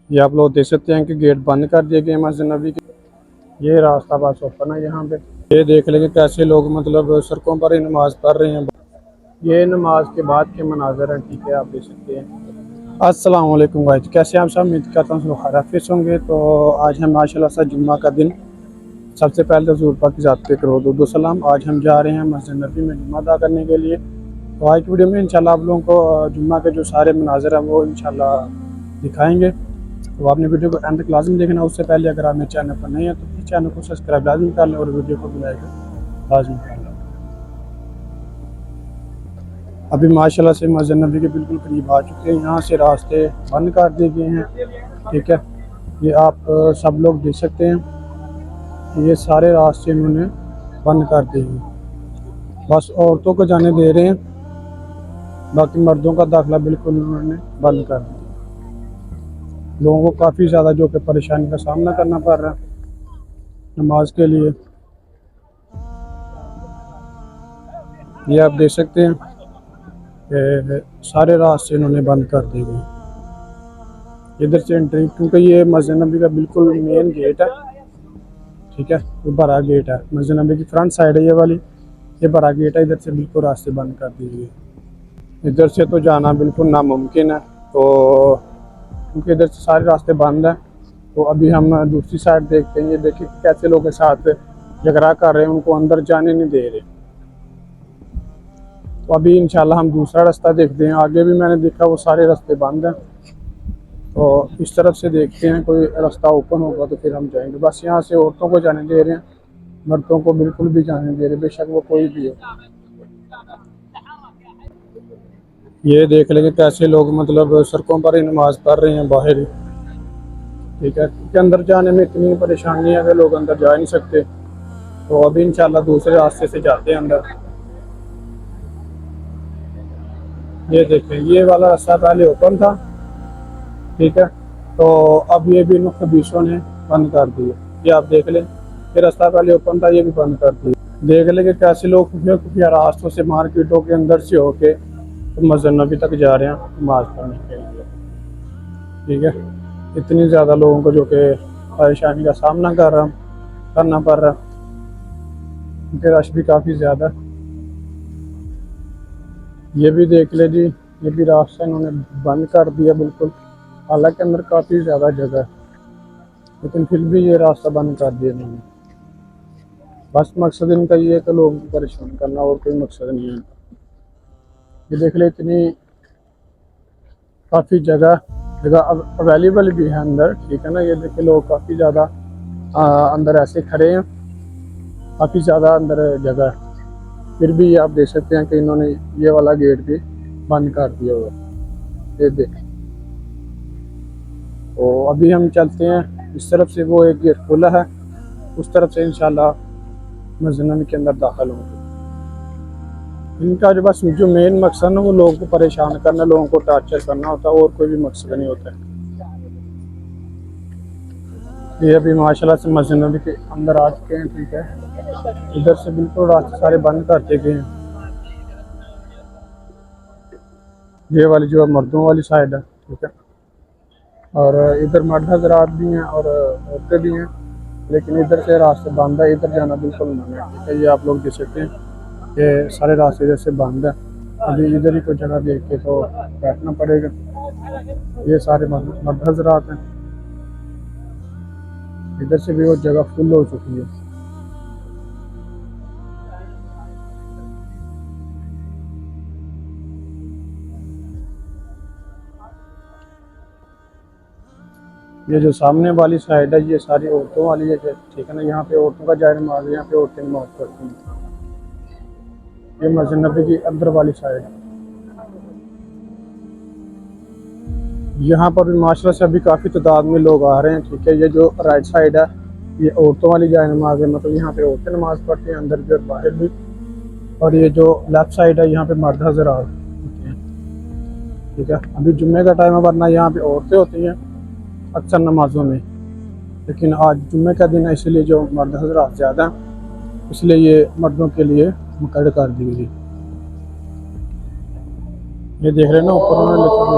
ये आप लोग देख सकते हैं कि गेट बंद कर दिए गए मस्जिद नबी के। ये रास्ता बस ओपन है यहाँ पे। ये देख लेंगे कैसे लोग मतलब सड़कों पर ही नमाज पढ़ रहे हैं। ये नमाज के बाद के मनाजर हैं, ठीक है, आप देख सकते हैं। अस्सलाम वालेकुम गाइस, कैसे आप सब? उम्मीद करता हूँ सब खैरियत होंगे। तो आज है माशाल्लाह से जुम्मा का दिन। सबसे पहले तो ज़रूर पाक की ज़ात पे करो दुरूद सलाम। आज हम जा रहे हैं मस्जिद नबी में जुम्मा अदा करने के लिए। तो आज की वीडियो में इंशाल्लाह आप लोगों को जुम्मा के जो सारे मनाजर हैं वो इंशाल्लाह दिखाएंगे। तो आपने वीडियो को एंड तक लाजमी देखना। उससे पहले अगर आप मेरे चैनल पर नहीं है तो प्लीज़ चैनल को सब्सक्राइब लाजमी कर लें और वीडियो को भी लाइक लाजमी कर लें। अभी माशाल्लाह से मस्जिद नबी के बिल्कुल करीब आ चुके हैं। यहाँ से रास्ते बंद कर दिए गए हैं, ठीक है। ये आप सब लोग देख सकते हैं कि ये सारे रास्ते इन्होंने बंद कर दिए हैं। बस औरतों को जाने दे रहे हैं, बाकी मर्दों का दाखिला बिल्कुल उन्होंने बंद कर दिया। लोगों को काफ़ी ज़्यादा जो कि परेशानी का सामना करना पड़ रहा है नमाज के लिए। ये आप देख सकते हैं कि सारे रास्ते इन्होंने बंद कर दिए गए इधर से एंट्री, क्योंकि ये मस्जिद नबी का बिल्कुल मेन गेट है, ठीक है। ये बड़ा गेट है, मस्जिद नबी की फ्रंट साइड है ये वाली। ये बड़ा गेट है, इधर से बिल्कुल रास्ते बंद कर दिए गए। इधर से तो जाना बिल्कुल नामुमकिन है, तो क्योंकि इधर से सारे रास्ते बंद हैं। तो अभी हम दूसरी साइड देखते हैं। ये देखिए कैसे लोगों के साथ झगड़ा कर रहे हैं, उनको अंदर जाने नहीं दे रहे। तो अभी इंशाल्लाह हम दूसरा रास्ता देखते हैं। आगे भी मैंने देखा वो सारे रास्ते बंद हैं, तो इस तरफ से देखते हैं कोई रास्ता ओपन होगा तो फिर हम जाएंगे। बस यहाँ से औरतों को जाने दे रहे हैं, मर्दों को बिल्कुल भी जाने दे रहे, बेशक वो कोई भी हो। ये देख लेंगे कैसे लोग मतलब सड़कों पर ही नमाज पढ़ रहे हैं बाहर ही, ठीक है। क्योंकि अंदर जाने में इतनी परेशानी है कि लोग अंदर जा नहीं सकते। तो अभी इंशाल्लाह दूसरे रास्ते से जाते हैं अंदर। ये देखें, ये वाला रास्ता पहले ओपन था, ठीक है। तो अब ये भी इन खबीसों ने बंद कर दिया। ये आप देख लें, ये रास्ता पहले ओपन था, ये भी बंद कर दिया। देख लें कि कैसे लोग खुफिया खुफिया रास्तों से मार्केटों के अंदर से होके तो मस्जिद नबी तक जा रहे हैं नमाज पढ़ने के लिए, ठीक है। इतनी ज़्यादा लोगों को जो कि परेशानी का सामना करना पड़ रहा है, क्योंकि रश भी काफ़ी ज़्यादा। ये भी देख ले जी, ये भी रास्ता इन्होंने बंद कर दिया बिल्कुल। हालांकि अंदर काफ़ी ज़्यादा जगह है, लेकिन फिर भी ये रास्ता बंद कर दिया इन्होंने। बस मकसद इनका ये है कि लोगों को परेशान करना, और कोई मकसद नहीं है इनका। ये देख ले, इतनी काफ़ी जगह अवेलेबल भी है अंदर, ठीक है ना। ये देखिए लोग काफ़ी ज़्यादा अंदर ऐसे खड़े हैं, काफ़ी ज़्यादा अंदर जगह है। फिर भी ये आप देख सकते हैं कि इन्होंने ये वाला गेट भी बंद कर दिया हुआ है। ये देखें, तो अभी हम चलते हैं इस तरफ से। वो एक गेट खुला है, उस तरफ से इंशाल्लाह मस्जिद नबी के अंदर दाखिल होंगे। इनका जो बस जो मेन मकसद है वो लोगों को परेशान करना, लोगों को टॉर्चर करना होता है, और कोई भी मकसद नहीं होता है। ये अभी माशाल्लाह से मस्जिद नबी के अंदर आ चुके हैं, ठीक है। इधर से बिल्कुल रास्ते सारे बंद कर दिए गए हैं। ये वाली जो मर्दों वाली साइड है, ठीक है। और इधर मर्द हजरात भी हैं और औरतें भी हैं, लेकिन इधर से रास्ते बंद है, इधर जाना बिल्कुल मना है, ठीक है। ये आप लोग देख सकते हैं कि सारे रास्ते इधर से बंद है। अभी इधर ही कोई जगह देख के तो बैठना पड़ेगा। ये सारे मर्द हजरात हैं, इधर से भी वो जगह फुल हो चुकी है। ये जो सामने वाली साइड है ये सारी औरतों वाली है, ठीक है ना। यहाँ पे औरतों का जाए नमाज, यहाँ पे औरतें नमाज पढ़ती हैं। ये मस्जिद नबी की अंदर वाली साइड। यहाँ पर भी माशाल्लाह से अभी काफ़ी तादाद में लोग आ रहे हैं, ठीक है। ये जो राइट साइड है ये औरतों वाली जाए नमाज है, मतलब यहाँ पे औरतें नमाज पढ़ती हैं अंदर भी और बाहर भी। और ये जो लेफ्ट साइड है यहाँ पे मर्द हज़रात होते हैं, ठीक है। अभी जुम्मे का टाइम है, वरना यहाँ पे औरतें होती हैं अक्सर नमाजों में, लेकिन आज जुम्मे का दिन है इसलिए जो मर्द हज़रात ज़्यादा हैं, इसलिए ये मर्दों के लिए मुकर्रर कर दी गई। ये देख रहे हैं ना ऊपर उन्होंने लिखा है।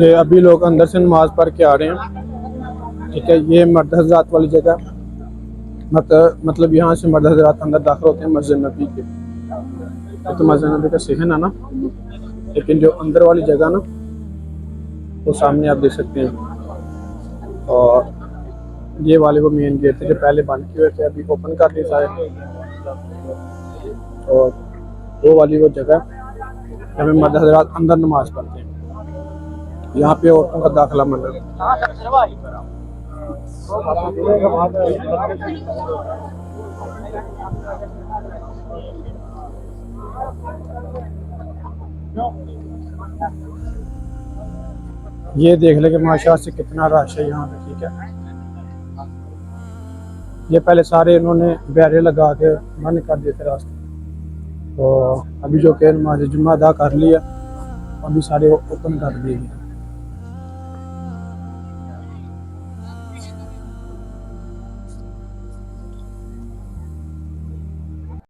ये अभी लोग अंदर से नमाज पढ़ के आ रहे हैं, ठीक है। ये मर्द हजरात वाली जगह, मतलब यहाँ से मर्द हजरात अंदर दाखिल होते हैं मस्जिद नबी के। तो मस्जिद नबी का सहन है ना, लेकिन जो अंदर वाली जगह ना, वो सामने आप देख सकते हैं। और ये वाले वो मेन गेट थे जो पहले बंद किए हुए थे, अभी ओपन कर दिए सारे। और वो वाली वो जगह जहाँ मर्द हजरात अंदर नमाज पढ़ते हैं, यहाँ पे औरतों का दाखिला मना है। ये देख ले कि माशाअल्लाह से कितना रश है यहाँ पे, ठीक है। ये पहले सारे इन्होंने बैरे लगा के बंद कर दिए थे रास्ते, तो अभी जो कि नमाज जुम्मा अदा कर लिया, अभी सारे ओपन कर दिए।